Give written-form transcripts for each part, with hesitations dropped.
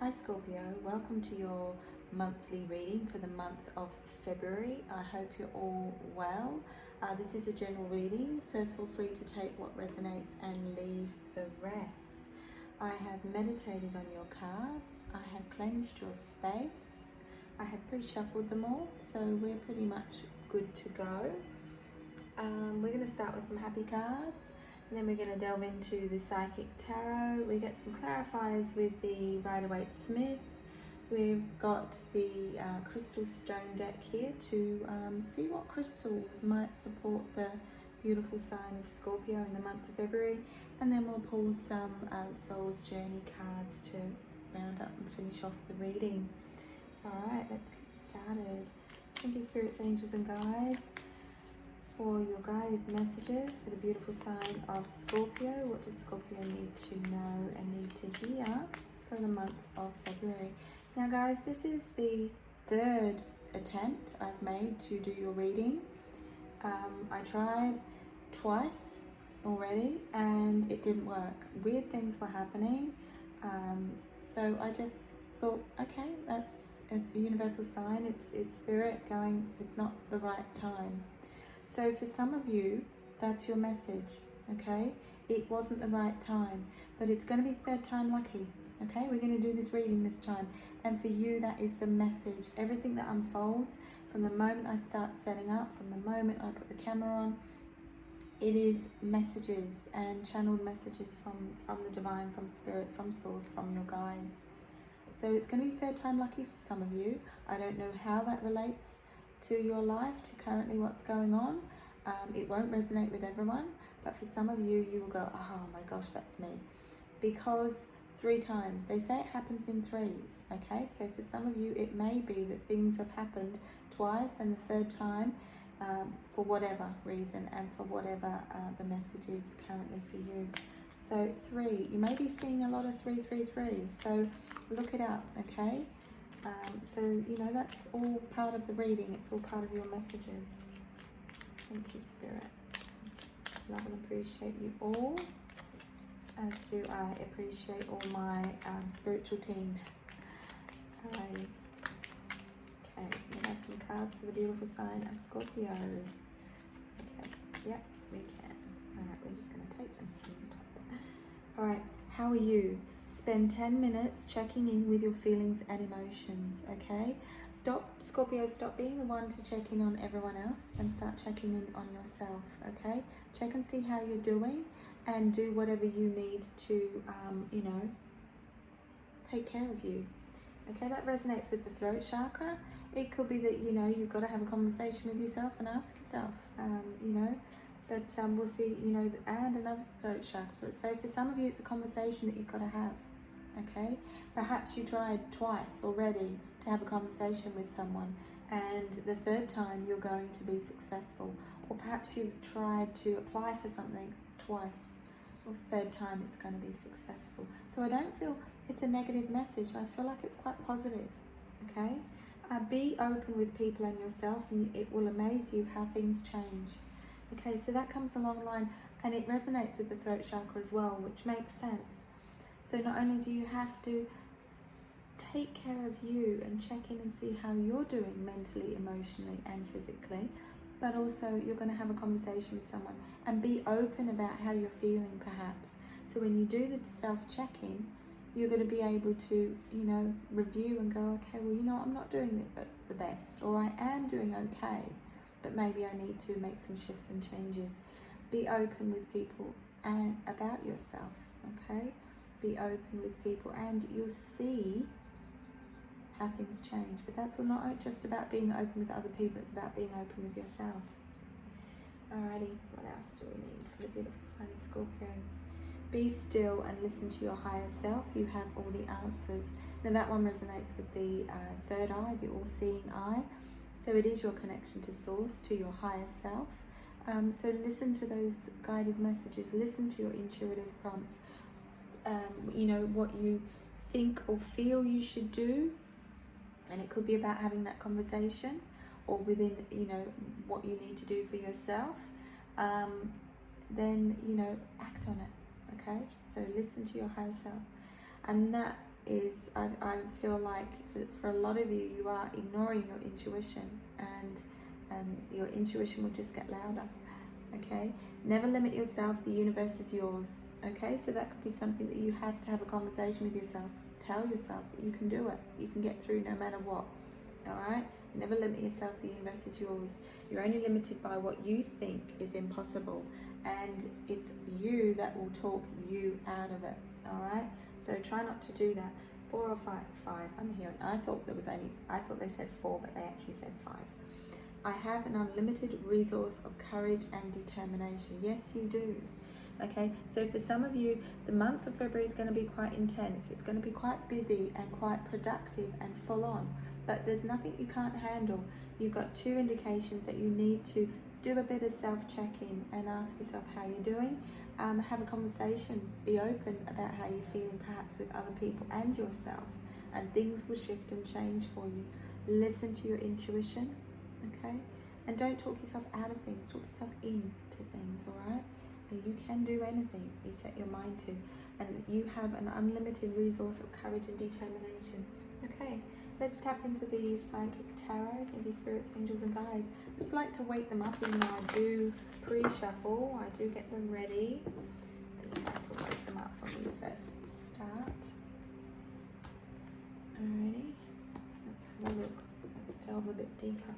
Hi Scorpio, welcome to your monthly reading for the month of February. I hope you're all well. This is a general reading, so feel free to take what resonates and leave the rest. I have meditated on your cards, I have cleansed your space, I have pre-shuffled them all, so we're pretty much good to go. We're going to start with some happy cards. And then we're going to delve into the Psychic Tarot. We get some clarifiers with the Waite Smith. We've got the Crystal Stone deck here to see what crystals might support the beautiful sign of Scorpio in the month of February. And then we'll pull some Soul's Journey cards to round up and finish off the reading. Alright, let's get started. Thank you, Spirits, Angels and Guides, for your guided messages for the beautiful sign of Scorpio. What does Scorpio need to know and need to hear for the month of February? Now guys, this is the third attempt I've made to do your reading. I tried twice already and it didn't work. Weird things were happening. So I just thought, okay, that's a universal sign. It's spirit going, it's not the right time. So for some of you, that's your message, okay? It wasn't the right time, but it's going to be third time lucky, okay? We're going to do this reading this time. And for you, that is the message. Everything that unfolds from the moment I start setting up, from the moment I put the camera on, it is messages and channeled messages from the divine, from spirit, from source, from your guides. So it's going to be third time lucky for some of you. I don't know how that relates to your life, to currently what's going on. It won't resonate with everyone, but for some of you, you will go, oh my gosh, that's me. Because 3 times, they say it happens in threes, okay? So for some of you, it may be that things have happened twice and the third time for whatever reason and for whatever the message is currently for you. So 3, you may be seeing a lot of 333, so look it up, okay? So, you know, that's all part of the reading. It's all part of your messages. Thank you, Spirit. Love and appreciate you all, as do I appreciate all my spiritual team. Alrighty. Okay, we have some cards for the beautiful sign of Scorpio. Okay, yep, we can. Alright, we're just going to take them. Alright, how are you? Spend 10 minutes checking in with your feelings and emotions, okay? Scorpio, stop being the one to check in on everyone else and start checking in on yourself, okay? Check and see how you're doing and do whatever you need to, you know, take care of you. Okay, that resonates with the throat chakra. It could be that, you know, you've got to have a conversation with yourself and ask yourself, you know, but we'll see, you know, and another throat chakra. So for some of you, it's a conversation that you've got to have, okay? Perhaps you tried twice already to have a conversation with someone, and the third time you're going to be successful. Or perhaps you've tried to apply for something twice, or third time it's going to be successful. So I don't feel it's a negative message. I feel like it's quite positive, okay? Be open with people and yourself, and it will amaze you how things change. Okay, so that comes along the line, and it resonates with the throat chakra as well, which makes sense. So not only do you have to take care of you and check in and see how you're doing mentally, emotionally and physically, but also you're going to have a conversation with someone and be open about how you're feeling perhaps. So when you do the self-check-in, you're going to be able to, you know, review and go, okay, well, you know, I'm not doing the best, or I am doing okay, but maybe I need to make some shifts and changes. Be open with people and about yourself, okay? Be open with people and you'll see how things change. But that's not just about being open with other people, it's about being open with yourself. Alrighty, what else do we need for the beautiful sign of Scorpio? Be still and listen to your higher self. You have all the answers. Now that one resonates with the third eye, the all-seeing eye. So it is your connection to source, to your higher self. So listen to those guided messages. Listen to your intuitive prompts. You know, what you think or feel you should do. And it could be about having that conversation, or within, you know, what you need to do for yourself. Then, you know, act on it, okay? So listen to your higher self. And that is I feel like for a lot of you, you are ignoring your intuition, and your intuition will just get louder. Okay, never limit yourself. The universe is yours. Okay, so that could be something that you have to have a conversation with yourself. Tell yourself that you can do it. You can get through no matter what. All right, never limit yourself. The universe is yours. You're only limited by what you think is impossible, and it's you that will talk you out of it. All right, so try not to do that. 4 or 5? 5. I'm hearing. I thought they said 4, but they actually said 5. I have an unlimited resource of courage and determination. Yes, you do. Okay, so for some of you, the month of February is going to be quite intense. It's going to be quite busy and quite productive and full on, but there's nothing you can't handle. You've got 2 indications that you need to do a bit of self-check-in and ask yourself how you're doing. Have a conversation, be open about how you're feeling, perhaps with other people and yourself, and things will shift and change for you. Listen to your intuition, okay? And don't talk yourself out of things, talk yourself into things, all right? And you can do anything you set your mind to, and you have an unlimited resource of courage and determination. Okay, let's tap into the psychic tarot. Thank you, spirits, angels, and guides. I just like to wake them up, even though I do pre-shuffle. I do get them ready. I just like to wake them up when we first start. Alrighty, let's have a look. Let's delve a bit deeper.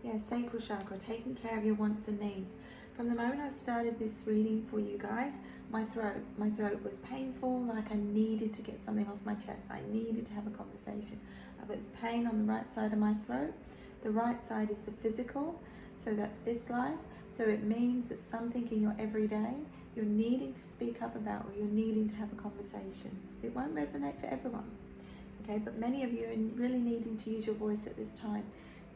Yeah, sacral chakra, taking care of your wants and needs. From the moment I started this reading for you guys, my throat was painful, like I needed to get something off my chest. I needed to have a conversation. I've got this pain on the right side of my throat. The right side is the physical, so that's this life. So it means that something in your everyday you're needing to speak up about, or you're needing to have a conversation. It won't resonate for everyone, okay? But many of you are really needing to use your voice at this time.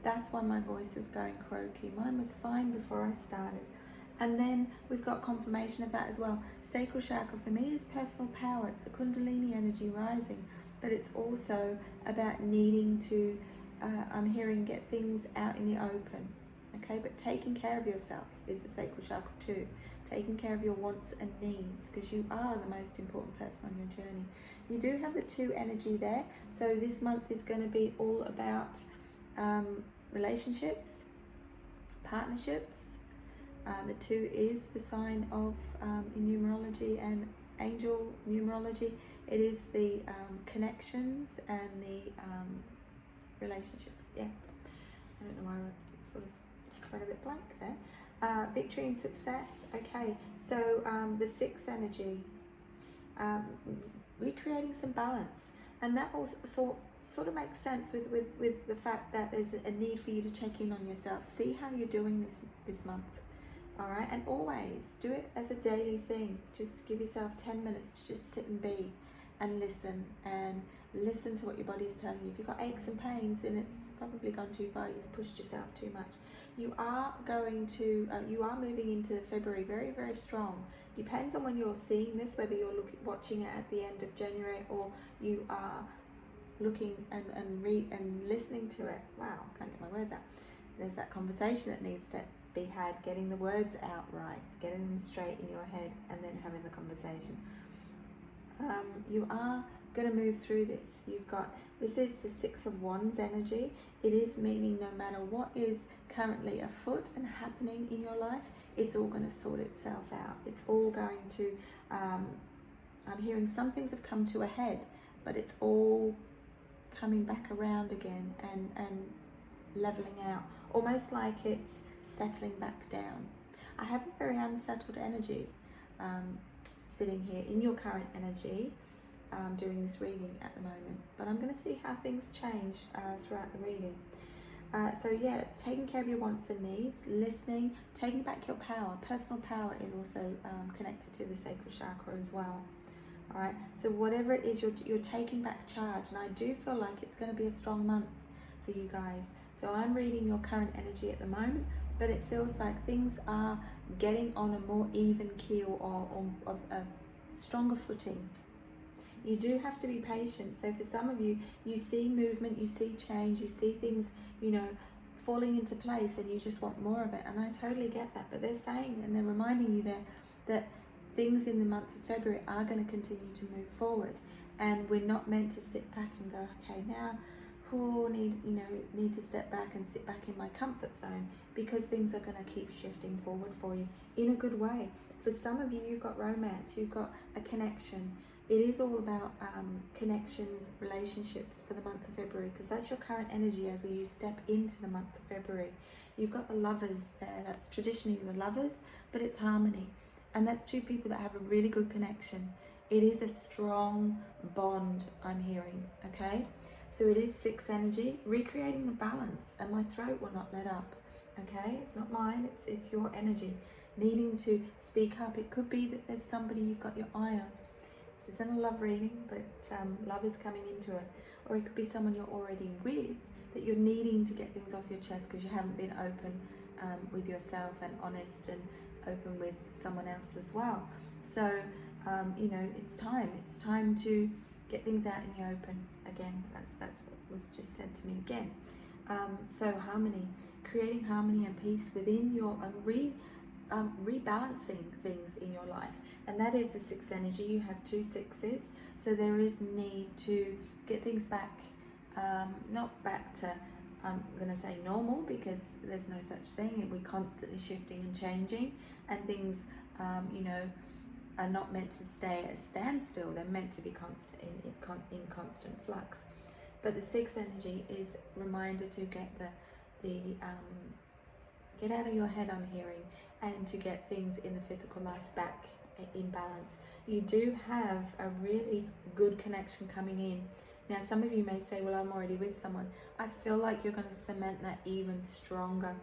That's why my voice is going croaky. Mine was fine before I started. And then we've got confirmation of that as well. Sacral chakra for me is personal power. It's the Kundalini energy rising, but it's also about needing to, I'm hearing, get things out in the open. Okay, but taking care of yourself is the sacral chakra too. Taking care of your wants and needs, because you are the most important person on your journey. You do have the 2 energy there. So this month is going to be all about relationships, partnerships. The 2 is the sign of, in numerology and angel numerology, it is the connections and the relationships. Yeah, I don't know why I sort of went a bit blank there. Victory and success. Okay, so the 6 energy, recreating some balance, and that also sort of makes sense with the fact that there's a need for you to check in on yourself. See how you're doing this month. All right, and always do it as a daily thing. Just give yourself 10 minutes to just sit and be and listen to what your body's telling you. If you've got aches and pains, then it's probably gone too far. You've pushed yourself too much. You are moving into February very, very strong. Depends on when you're seeing this, whether you're watching it at the end of January or you are looking and listening to it. Wow, can't get my words out. There's that conversation that needs to be had, getting the words out right, getting them straight in your head, and then having the conversation. You are going to move through this. This is the 6 of Wands energy. It is meaning no matter what is currently afoot and happening in your life, it's all going to sort itself out. It's all going to, I'm hearing some things have come to a head, but it's all coming back around again and leveling out, almost like it's settling back down. I have a very unsettled energy sitting here in your current energy during this reading at the moment, but I'm going to see how things change throughout the reading. So yeah, taking care of your wants and needs, listening, taking back your power. Personal power is also connected to the sacral chakra as well. All right, so whatever it is, you're taking back charge, and I do feel like it's going to be a strong month for you guys. So I'm reading your current energy at the moment, but it feels like things are getting on a more even keel or a stronger footing. You do have to be patient. So for some of you, you see movement, you see change, you see things, falling into place, and you just want more of it. And I totally get that. But they're saying, and they're reminding you there, that things in the month of February are going to continue to move forward. And we're not meant to sit back and go, okay, now need to step back and sit back in my comfort zone, because things are going to keep shifting forward for you in a good way. For some of you, you've got romance, you've got a connection. It is all about connections, relationships for the month of February, because that's your current energy as you step into the month of February. You've got the lovers there. That's traditionally the lovers, but it's harmony. And that's two people that have a really good connection. It is a strong bond, I'm hearing, okay? So it is 6 energy, recreating the balance, and my throat will not let up, okay? It's not mine, it's your energy needing to speak up. It could be that there's somebody you've got your eye on. This isn't a love reading, but love is coming into it. Or it could be someone you're already with that you're needing to get things off your chest because you haven't been open with yourself and honest and open with someone else as well. So, it's time to get things out in the open again. That's what was just said to me again. So harmony, creating harmony and peace within your rebalancing things in your life, and that is the 6th energy. You have 2 6s, so there is need to get things back, not back to I'm going to say normal, because there's no such thing. We're constantly shifting and changing, and things are not meant to stay at a standstill. They're meant to be constant in constant flux. But the 6th energy is a reminder to get get out of your head, I'm hearing, and to get things in the physical life back in balance. You do have a really good connection coming in. Now, some of you may say, well, I'm already with someone. I feel like you're going to cement that even stronger.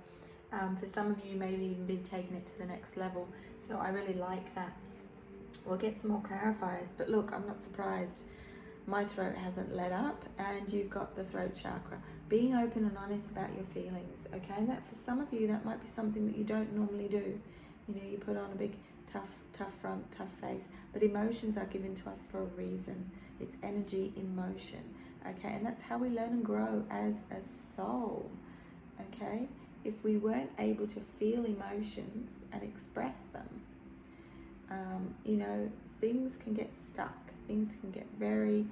For some of you, maybe even been taking it to the next level. So I really like that. We'll get some more clarifiers. But look, I'm not surprised. My throat hasn't let up, and you've got the throat chakra. Being open and honest about your feelings, okay? And that for some of you, that might be something that you don't normally do. You put on a big, tough front, tough face. But emotions are given to us for a reason. It's energy in motion, okay? And that's how we learn and grow as a soul, okay? If we weren't able to feel emotions and express them, things can get stuck. Things can get very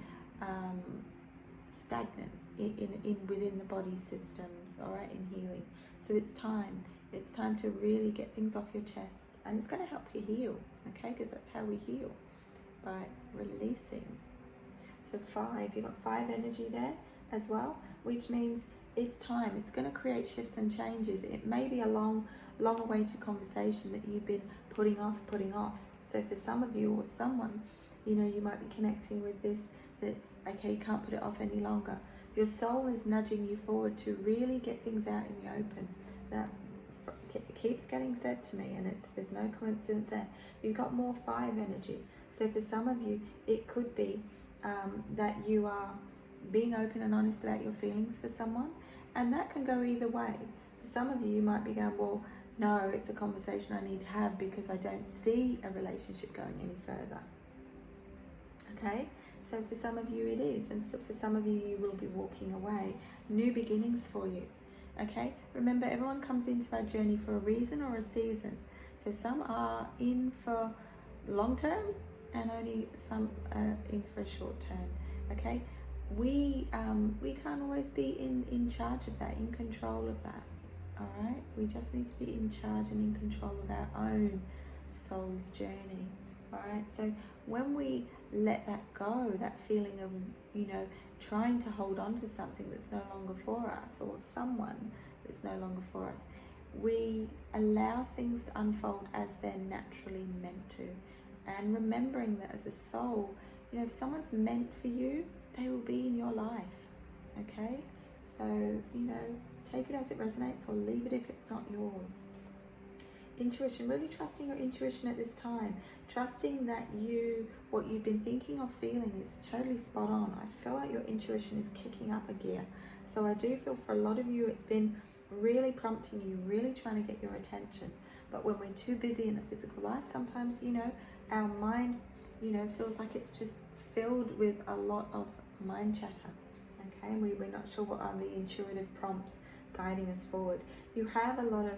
stagnant within the body systems, all right, in healing. So it's time to really get things off your chest, and it's going to help you heal, okay? Because that's how we heal, by releasing. So 5, you've got 5 energy there as well, which means it's time. It's going to create shifts and changes. It may be a long awaited conversation that you've been putting off. So for some of you, or someone, you might be connecting with this, that, okay, you can't put it off any longer. Your soul is nudging you forward to really get things out in the open. That keeps getting said to me, and there's no coincidence there. You've got more 5 energy. So for some of you, it could be that you are being open and honest about your feelings for someone, and that can go either way. For some of you, you might be going, well, no, it's a conversation I need to have because I don't see a relationship going any further. Okay, so for some of you it is, and so for some of you, you will be walking away. New beginnings for you. Okay, remember, everyone comes into our journey for a reason or a season. So some are in for long term, and only some are in for a short term. Okay, we can't always be in charge of that, in control of that. All right, we just need to be in charge and in control of our own soul's journey. All right, so when we let that go, that feeling of trying to hold on to something that's no longer for us, or someone that's no longer for us, we allow things to unfold as they're naturally meant to. And remembering that as a soul, if someone's meant for you, they will be in your life. Okay, so take it as it resonates, or leave it if it's not yours. Intuition, really trusting your intuition at this time, trusting that what you've been thinking or feeling is totally spot on. I feel like your intuition is kicking up a gear. So I do feel for a lot of you, it's been really prompting you, really trying to get your attention. But when we're too busy in the physical life, sometimes, our mind, feels like it's just filled with a lot of mind chatter. Okay, and we're not sure what are the intuitive prompts guiding us forward. You have a lot of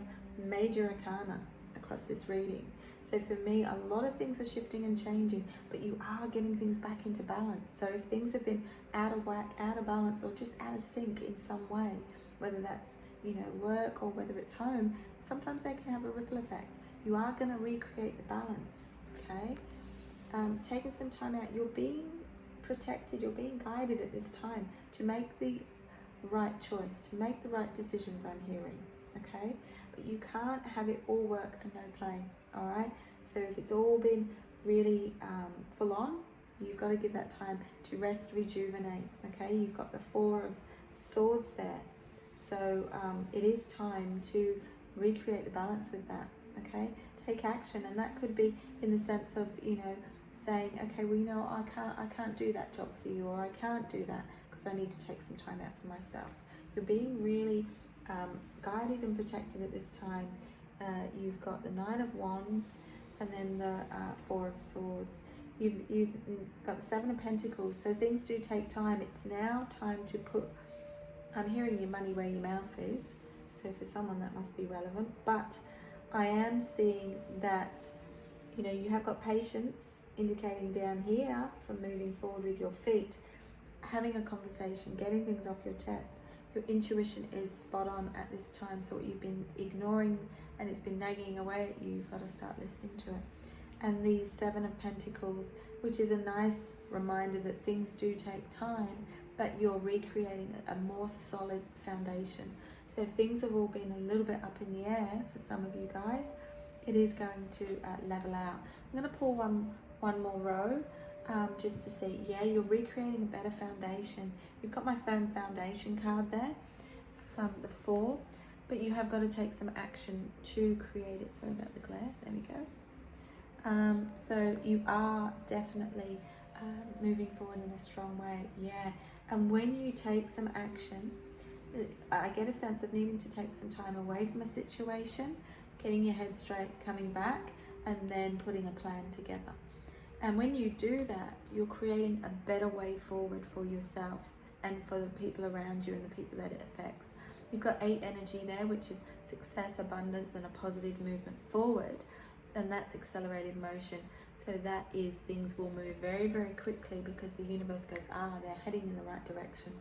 major arcana across this reading. So for me, a lot of things are shifting and changing, but you are getting things back into balance. So if things have been out of whack, out of balance, or just out of sync in some way, whether that's, you know, work or whether it's home, sometimes they can have a ripple effect. You are going to recreate the balance, okay? Taking some time out, you're being protected, you're being guided at this time to make the right choice, to make the right decisions, I'm hearing, okay? But you can't have it all work and no play, all right? So if it's all been really full on, you've got to give that time to rest, rejuvenate, okay? You've got the Four of Swords there. So it is time to recreate the balance with that, okay? Take action, and that could be in the sense of, you know, saying, okay, well, you know, I can't do that job for you, or I can't do that because I need to take some time out for myself. You're being really guided and protected at this time. You've got the Nine of Wands and then the Four of Swords. You've got the Seven of Pentacles, so things do take time. It's now time to put, I'm hearing, your money where your mouth is. So for someone that must be relevant, but I am seeing that, you know, you have got patience indicating down here for moving forward with your feet, having a conversation, getting things off your chest. Your intuition is spot on at this time. So what you've been ignoring and it's been nagging away at you, you've got to start listening to it. And the Seven of Pentacles, which is a nice reminder that things do take time, but you're recreating a more solid foundation. So if things have all been a little bit up in the air for some of you guys, it is going to level out. I'm going to pull one more row just to see. Yeah, you're recreating a better foundation. You've got my firm foundation card there, the Four, but you have got to take some action to create it. Sorry about the glare. There we go. So you are definitely moving forward in a strong way. Yeah, and when you take some action, I get a sense of needing to take some time away from a situation, getting your head straight, coming back, and then putting a plan together. And when you do that, you're creating a better way forward for yourself and for the people around you and the people that it affects. You've got 8 energy there, which is success, abundance, and a positive movement forward. And that's accelerated motion. So that is, things will move very, very quickly because the universe goes, they're heading in the right direction.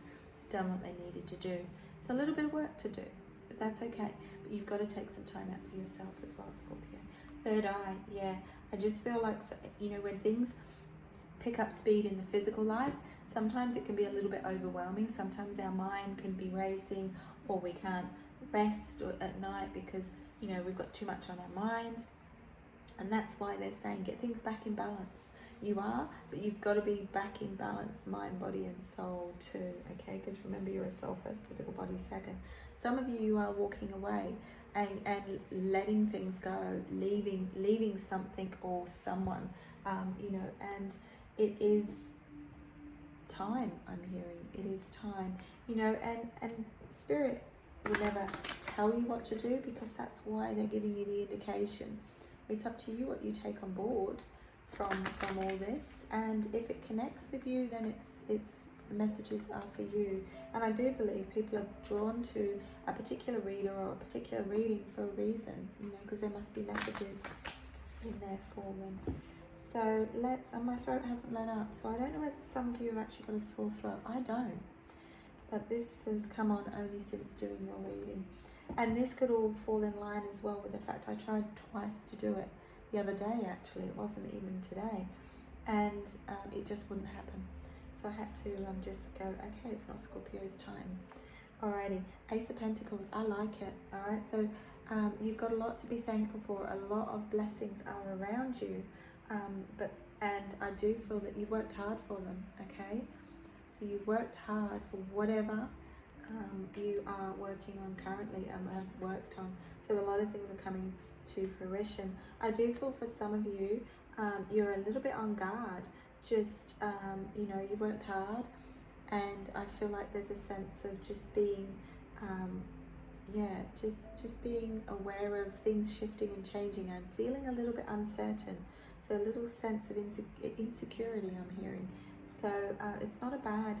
Done what they needed to do. It's a little bit of work to do, but that's okay. But you've got to take some time out for yourself as well, Scorpio. Third eye, yeah. I just feel like, you know, when things pick up speed in the physical life, sometimes it can be a little bit overwhelming. Sometimes our mind can be racing, or we can't rest at night because, you know, we've got too much on our minds. And that's why they're saying get things back in balance. You are, but you've got to be back in balance, mind, body, and soul too, okay? Because remember, you're a soul first, physical body second. Some of you are walking away and letting things go, leaving something or someone, you know, and it is time, I'm hearing. It is time, you know, and Spirit will never tell you what to do because that's why they're giving you the indication. It's up to you what you take on board from all this, and if it connects with you, then it's the messages are for you. And I do believe people are drawn to a particular reader or a particular reading for a reason, you know, because there must be messages in there for them. So my throat hasn't let up, so I don't know whether some of you have actually got a sore throat. I don't, but this has come on only since doing your reading. And this could all fall in line as well with the fact I tried twice to do it the other day, actually. It wasn't even today. And it just wouldn't happen. So I had to just go, okay, it's not Scorpio's time. Alrighty, Ace of Pentacles, I like it. Alright, so you've got a lot to be thankful for. A lot of blessings are around you. And I do feel that you've worked hard for them, okay? So you've worked hard for whatever you are working on currently and have worked on. So a lot of things are coming to fruition. I do feel for some of you, you're a little bit on guard. Just, you know, you worked hard, and I feel like there's a sense of just being, just being aware of things shifting and changing and feeling a little bit uncertain. So a little sense of insecurity I'm hearing. So it's not a bad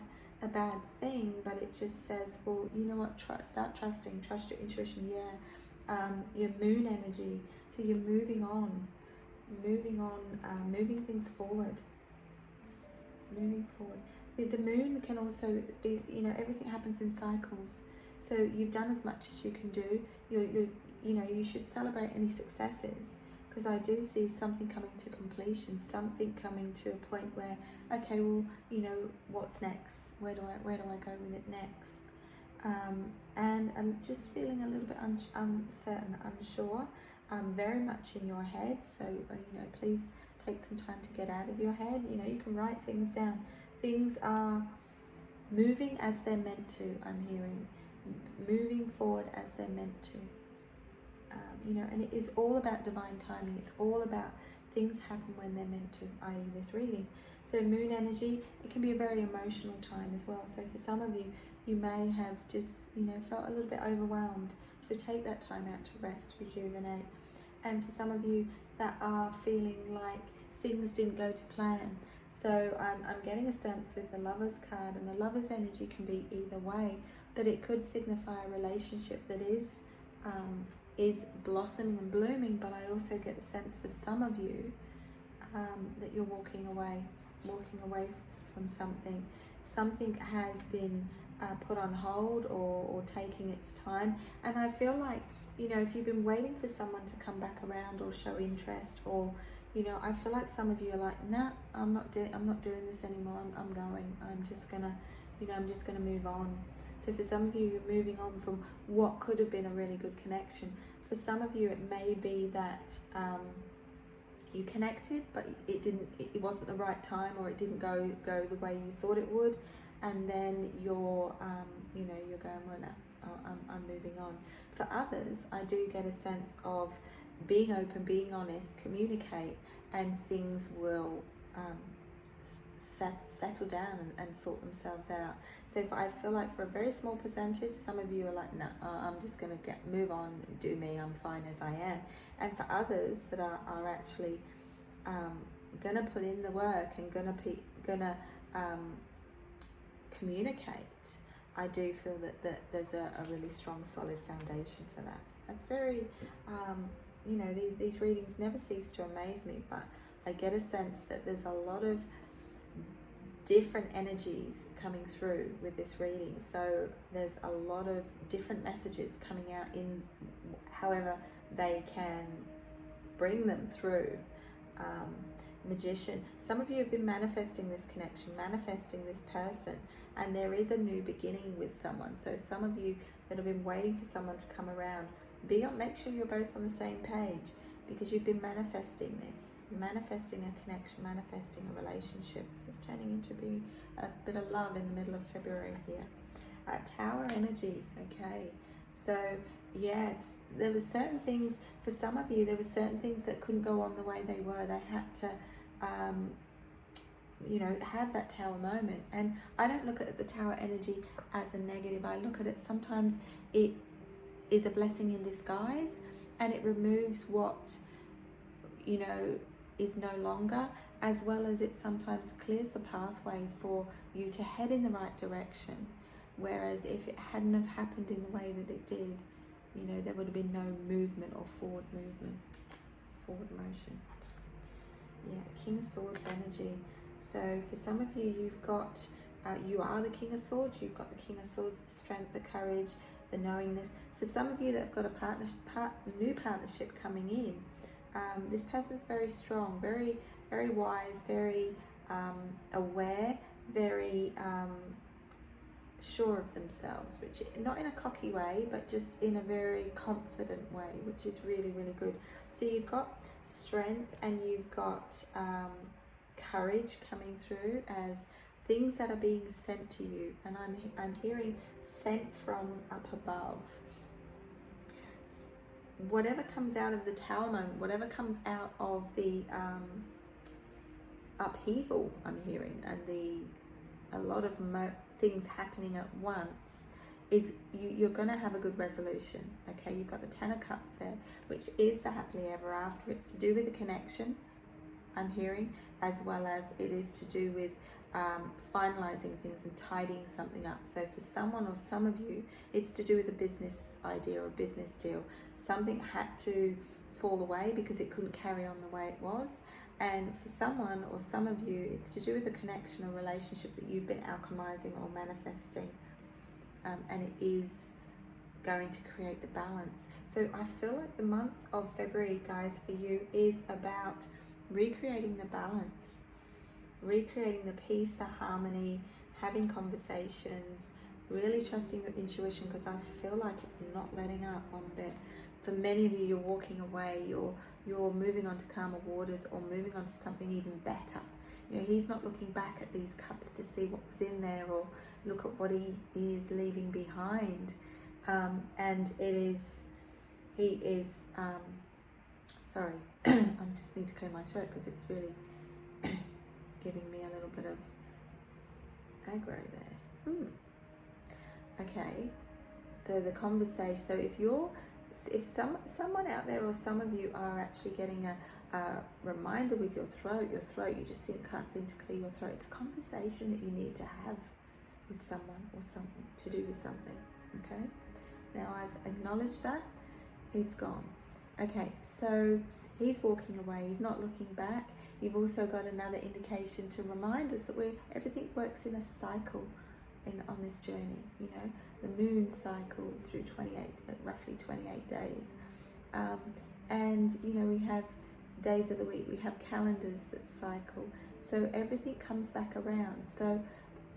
thing, but it just says, well, you know what, start trusting, trust your intuition. Yeah, your moon energy, so you're moving on, moving on, moving things forward. Moving forward. The moon can also be, you know, everything happens in cycles. So you've done as much as you can do. You know, you should celebrate any successes, because I do see something coming to completion, something coming to a point where, okay, well, you know, what's next? Where do I go with it next? And I'm just feeling a little bit uncertain, unsure, very much in your head. So, you know, please take some time to get out of your head. You know, you can write things down. Things are moving as they're meant to, I'm hearing. Moving forward as they're meant to. You know, and it is all about divine timing. It's all about things happen when they're meant to, i.e. this reading. So moon energy, it can be a very emotional time as well. So for some of you, you may have just, you know, felt a little bit overwhelmed. So take that time out to rest, rejuvenate. And for some of you that are feeling like things didn't go to plan. So I'm getting a sense with the Lover's card, and the Lover's energy can be either way, but it could signify a relationship that is blossoming and blooming. But I also get the sense for some of you that you're walking away from something. Something has been put on hold or taking its time. And I feel like, you know, if you've been waiting for someone to come back around or show interest, or, you know, I feel like some of you are like, nah, I'm not doing this anymore. I'm going. I'm just gonna move on. So for some of you, you're moving on from what could have been a really good connection. For some of you, it may be that you connected, but it wasn't the right time, or it didn't go the way you thought it would, and then you're you know, you're going, well, no, I'm moving on. For others, I do get a sense of being open, being honest, communicate, and things will settle down and sort themselves out. So if I feel like for a very small percentage, some of you are like, no, I'm just going to move on, do me, I'm fine as I am. And for others that are actually going to put in the work and going to communicate, I do feel that there's a really strong, solid foundation for that. That's very, you know, these readings never cease to amaze me, but I get a sense that there's a lot of different energies coming through with this reading. So there's a lot of different messages coming out in however they can bring them through. Magician, some of you have been manifesting this connection, manifesting this person, and there is a new beginning with someone. So some of you that have been waiting for someone to come around, make sure you're both on the same page, because you've been manifesting this, manifesting a connection, manifesting a relationship. This is turning into be a bit of love in the middle of February here. Tower energy, okay. So yeah, there were certain things, for some of you, there were certain things that couldn't go on the way they were. They had to, you know, have that tower moment. And I don't look at the tower energy as a negative. I look at it, sometimes it is a blessing in disguise, and it removes what, you know, is no longer, as well as it sometimes clears the pathway for you to head in the right direction. Whereas if it hadn't have happened in the way that it did, you know, there would have been no movement or forward motion. Yeah, King of Swords energy. So for some of you, you've got, you are the King of Swords. You've got the King of Swords, the strength, the courage, the knowingness. For some of you that have got a new partnership coming in, this person's very strong, very, very wise, very aware, very sure of themselves, which not in a cocky way, but just in a very confident way, which is really, really good. So you've got strength and you've got courage coming through as things that are being sent to you, and I'm hearing sent from up above. Whatever comes out of the tower moment, whatever comes out of the upheaval, I'm hearing, and a lot of things happening at once, is you're going to have a good resolution. Okay, you've got the Ten of Cups there, which is the happily ever after. It's to do with the connection, I'm hearing, as well as it is to do with finalizing things and tidying something up. So for someone or some of you, it's to do with a business idea or a business deal. Something had to fall away because it couldn't carry on the way it was. And for someone or some of you, it's to do with a connection or relationship that you've been alchemizing or manifesting, and it is going to create the balance. So I feel like the month of February, guys, for you is about recreating the balance, recreating the peace, the harmony, having conversations, really trusting your intuition, because I feel like it's not letting up one bit. For many of you, you're walking away, you're moving on to calmer waters, or moving on to something even better. You know, he's not looking back at these cups to see what was in there or look at what he is leaving behind. And he is, sorry, I just need to clear my throat because it's really giving me a little bit of aggro there. Okay, so the conversation, so if someone out there or some of you are actually getting a reminder with your throat, you just can't seem to clear your throat. It's a conversation that you need to have with someone or something to do with something, okay? Now I've acknowledged that, it's gone. Okay, so he's walking away, he's not looking back. You've also got another indication to remind us that everything works in a cycle on this journey. You know, the moon cycles through roughly 28 days. And, you know, we have days of the week, we have calendars that cycle. So everything comes back around. So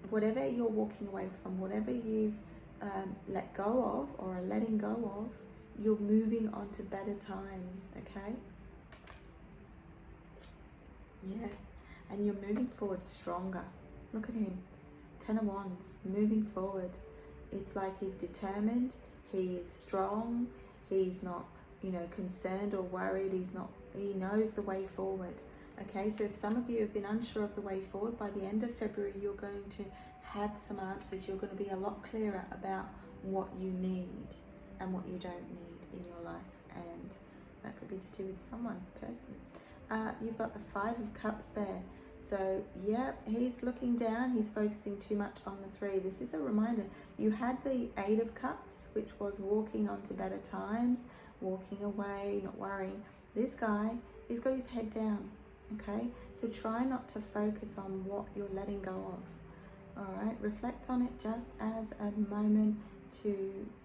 whatever you're walking away from, whatever you've let go of or are letting go of, you're moving on to better times, okay? Yeah, and you're moving forward stronger. Look at him, 10 of Wands, moving forward. It's like he's determined, he is strong, he's not, you know, concerned or worried, he knows the way forward. Okay, so if some of you have been unsure of the way forward, by the end of February, you're going to have some answers. You're going to be a lot clearer about what you need and what you don't need in your life. And that could be to do with someone, person. You've got the 5 of Cups there. So, yeah, he's looking down. He's focusing too much on the 3. This is a reminder. You had the 8 of Cups, which was walking on to better times, walking away, not worrying. This guy, he's got his head down. Okay, so try not to focus on what you're letting go of. All right, reflect on it just as a moment to,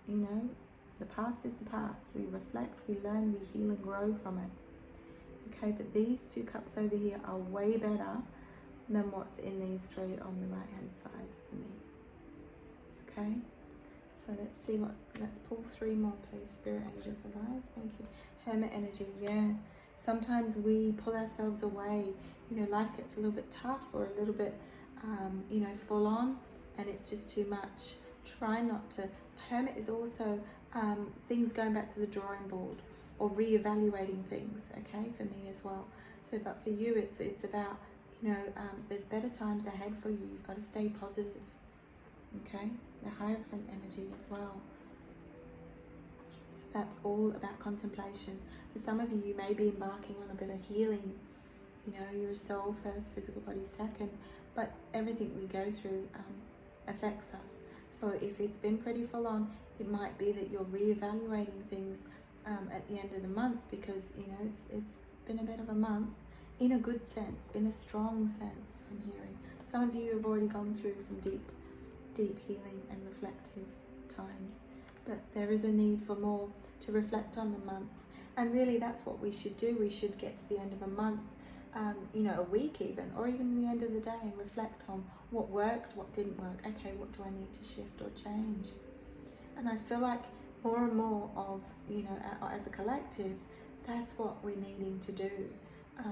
you know, the past is the past. We reflect, we learn, we heal and grow from it. Okay, but these 2 cups over here are way better than what's in these 3 on the right hand side for me. Okay, so let's pull 3 more, please. Spirit, angels and guides, thank you. Hermit energy, yeah. Sometimes we pull ourselves away, you know, life gets a little bit tough or a little bit, you know, full on, and it's just too much. Try not to. Hermit is also things going back to the drawing board or reevaluating things, okay, for me as well. So, but for you, it's about, you know, there's better times ahead for you. You've got to stay positive, okay? The Hierophant energy as well. So that's all about contemplation. For some of you, you may be embarking on a bit of healing. You know, you're a soul first, physical body second, but everything we go through affects us. So if it's been pretty full on, it might be that you're reevaluating things at the end of the month, because, you know, it's been a bit of a month, in a good sense, in a strong sense, I'm hearing. Some of you have already gone through some deep healing and reflective times. But there is a need for more, to reflect on the month. And really that's what we should do. We should get to the end of a month, you know, a week even, or even the end of the day, and reflect on what worked, what didn't work. Okay, what do I need to shift or change? And I feel like more and more of, you know, as a collective, that's what we're needing to do,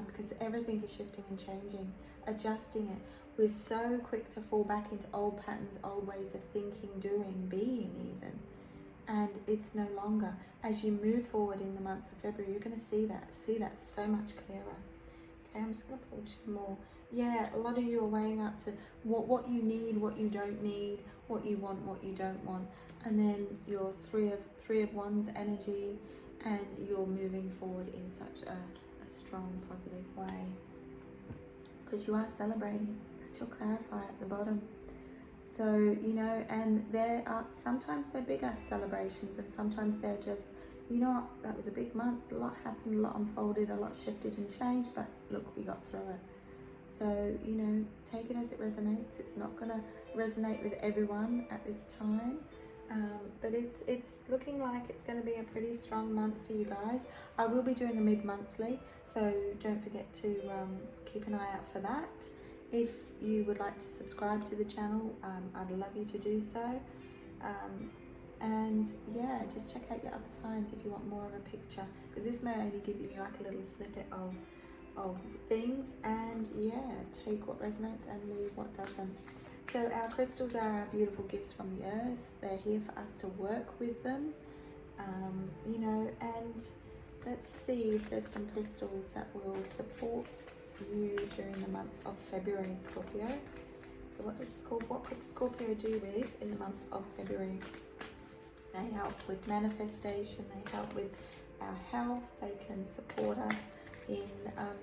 because everything is shifting and changing, adjusting it. We're so quick to fall back into old patterns, old ways of thinking, doing, being even. And it's no longer. As you move forward in the month of February, you're going to see that so much clearer. Okay, I'm just going to pull 2 more. Yeah, a lot of you are weighing up to what you need, what you don't need, what you want, what you don't want. And then your 3 of Wands energy, and you're moving forward in such a strong, positive way. Because you are celebrating. That's your clarifier at the bottom. So, you know, and there are, sometimes they're bigger celebrations, and sometimes they're just, you know what, that was a big month, a lot happened, a lot unfolded, a lot shifted and changed, but look, we got through it. So, you know, take it as it resonates. It's not going to resonate with everyone at this time, but it's looking like it's going to be a pretty strong month for you guys. I will be doing a mid-monthly, so don't forget to keep an eye out for that. If you would like to subscribe to the channel, I'd love you to do so. And yeah, just check out your other signs if you want more of a picture, because this may only give you like a little snippet of things, and yeah, take what resonates and leave what doesn't. So our crystals are our beautiful gifts from the earth. They're here for us to work with them, you know, and let's see if there's some crystals that will support you during the month of February, Scorpio. So what could Scorpio do with in the month of February? They help with manifestation, they help with our health, they can support us in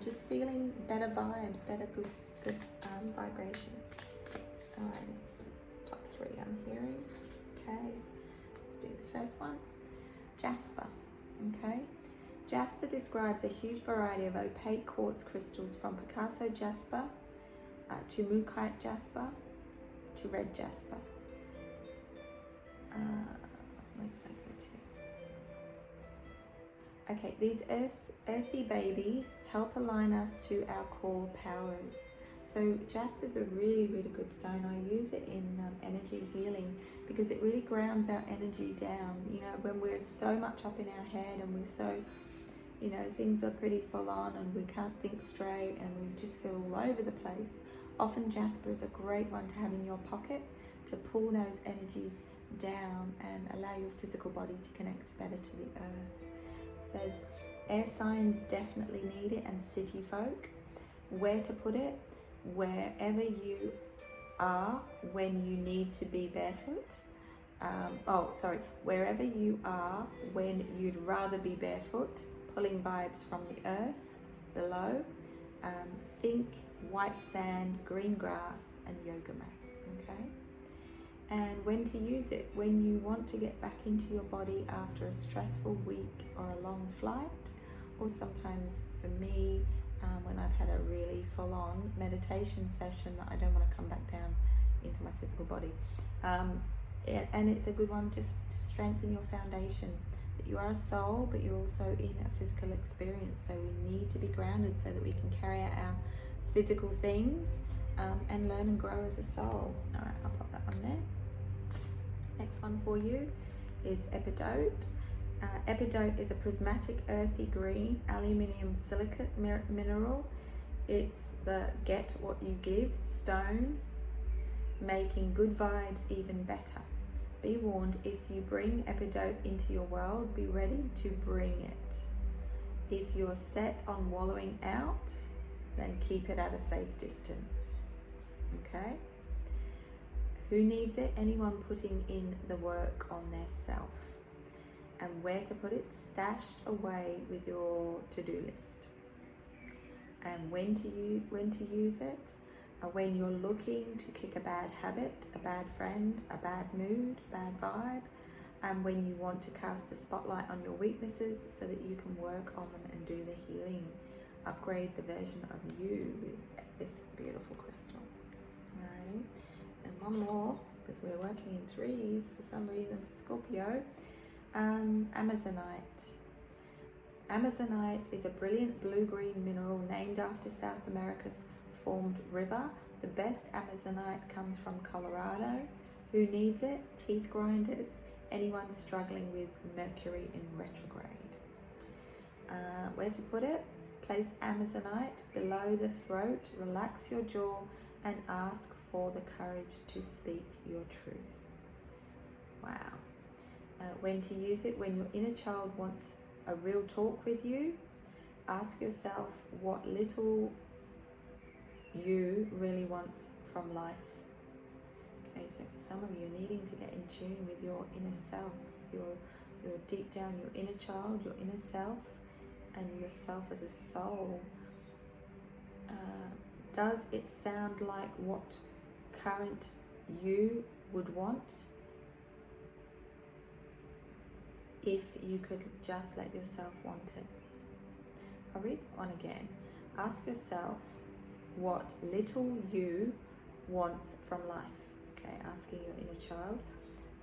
just feeling better vibes, better good vibrations. Top 3 I'm hearing. Okay, let's do the first one. Jasper. Okay, jasper describes a huge variety of opaque quartz crystals, from Picasso jasper to Mookaite jasper to red jasper. Where did I go to? Okay, these earthy babies help align us to our core powers. So jasper's a really, really good stone. I use it in energy healing because it really grounds our energy down. You know, when we're so much up in our head and we're so, you know, things are pretty full on and we can't think straight and we just feel all over the place. Often jasper is a great one to have in your pocket to pull those energies down and allow your physical body to connect better to the earth. It says air signs definitely need it, and city folk. Where to put it? Wherever you are when you need to be barefoot. Wherever you are when you'd rather be barefoot, pulling vibes from the earth below. Think white sand, green grass, and yoga mat. Okay. And when to use it? When you want to get back into your body after a stressful week or a long flight, or sometimes for me, when I've had a really full-on meditation session that I don't want to come back down into my physical body. And it's a good one just to strengthen your foundation, that you are a soul, but you're also in a physical experience. So we need to be grounded so that we can carry out our physical things and learn and grow as a soul. All right, I'll pop that one there. Next one for you is epidote. Epidote is a prismatic earthy green aluminium silicate mineral. It's the get what you give stone, making good vibes even better. Be warned, if you bring epidote into your world, be ready to bring it. If you're set on wallowing out, then keep it at a safe distance. Okay? Who needs it? Anyone putting in the work on their self. And where to put it? Stashed away with your to-do list. And when to use it? When you're looking to kick a bad habit, a bad friend, a bad mood, bad vibe, and when you want to cast a spotlight on your weaknesses so that you can work on them and do the healing. Upgrade the version of you with this beautiful crystal. Alrighty, and one more, because we're working in threes for some reason for Scorpio. Amazonite. Amazonite is a brilliant blue-green mineral named after South America's formed river. The best Amazonite comes from Colorado. Who needs it? Teeth grinders. Anyone struggling with Mercury in retrograde. Where to put it? Place Amazonite below the throat, relax your jaw, and ask for the courage to speak your truth. Wow. When to use it? When your inner child wants a real talk with you, ask yourself what little you really wants from life. Okay, so for some of you, needing to get in tune with your inner self, your deep down, your inner child, your inner self, and yourself as a soul. Does it sound like what current you would want? if you could just let yourself want it. I'll read that one again. Ask yourself what little you wants from life. Okay, asking your inner child.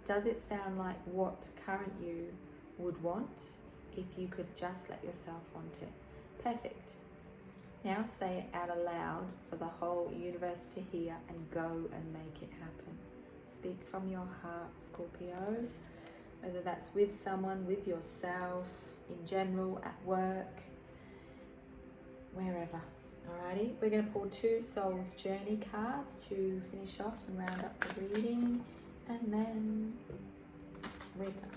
Does it sound like what current you would want if you could just let yourself want it? Perfect. Now say it out aloud for the whole universe to hear and go and make it happen. Speak from your heart, Scorpio. Whether that's with someone, with yourself, in general, at work, wherever. Alrighty, we're going to pull 2 Soul's Journey cards to finish off and round up the reading, and then we're done.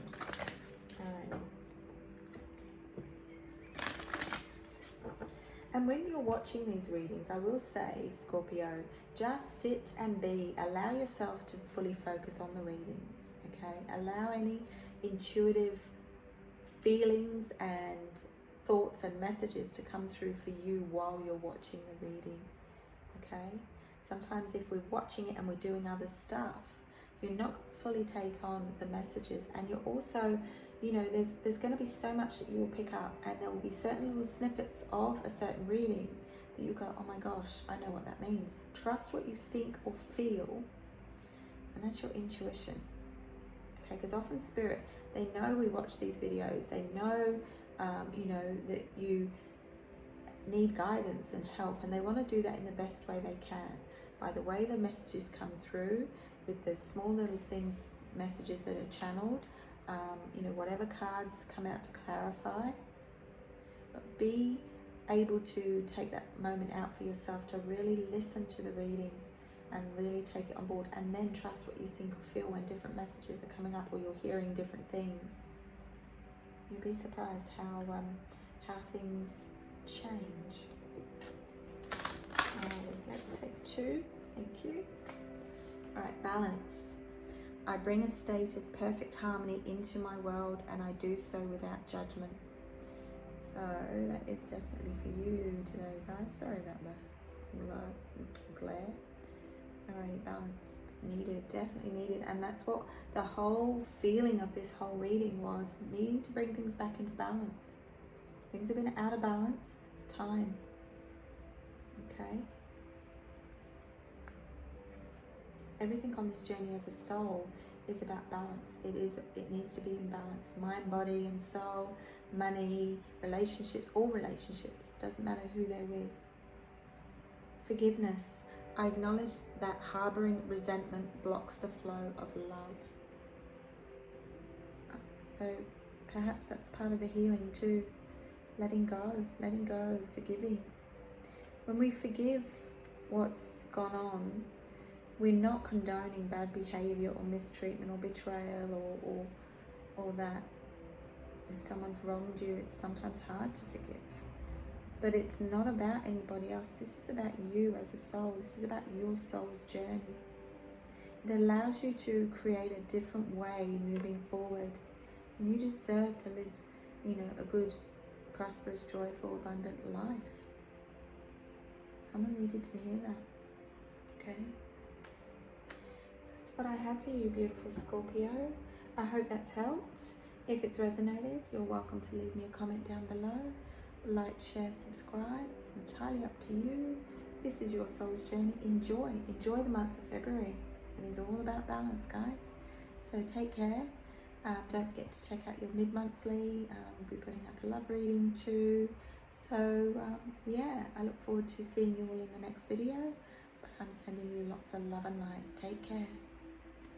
Alright. And when you're watching these readings, I will say, Scorpio, just sit and be. Allow yourself to fully focus on the readings, okay? Allow any intuitive feelings and thoughts and messages to come through for you while you're watching the reading, okay? Sometimes if we're watching it and we're doing other stuff, you're not fully take on the messages, and you're also, you know, there's going to be so much that you will pick up, and there will be certain little snippets of a certain reading that you go, oh my gosh, I know what that means. Trust what you think or feel, and that's your intuition, okay? Because often spirit, they know we watch these videos, they know you know, that you need guidance and help, and they want to do that in the best way they can. By the way the messages come through, with the small little things, messages that are channeled, you know, whatever cards come out to clarify. But be able to take that moment out for yourself to really listen to the reading and really take it on board, and then trust what you think or feel when different messages are coming up or you're hearing different things. You'll be surprised how things change. Let's take 2. Thank you. All right, balance. I bring a state of perfect harmony into my world, and I do so without judgment. So that is definitely for you today, guys. Sorry about the glare. All right, balance. Needed, definitely needed. And that's what the whole feeling of this whole reading was, needing to bring things back into balance. Things have been out of balance. It's time. Okay? Everything on this journey as a soul is about balance. It needs to be in balance. Mind, body, and soul, money, relationships, all relationships. Doesn't matter who they're with. Forgiveness. I acknowledge that harboring resentment blocks the flow of love. So perhaps that's part of the healing too. Letting go, forgiving. When we forgive what's gone on, we're not condoning bad behavior or mistreatment or betrayal or that. If someone's wronged you, it's sometimes hard to forgive. But it's not about anybody else. This is about you as a soul. This is about your soul's journey. It allows you to create a different way moving forward. And you deserve to live, you know, a good, prosperous, joyful, abundant life. Someone needed to hear that. Okay? That's what I have for you, beautiful Scorpio. I hope that's helped. If it's resonated, you're welcome to leave me a comment down below. Like, share, subscribe. It's entirely up to you. This is your soul's journey. Enjoy the month of February. It is all about balance, guys. So take care. Don't forget to check out your mid-monthly. We'll be putting up a love reading too. So yeah, I look forward to seeing you all in the next video. But I'm sending you lots of love and light. Take care.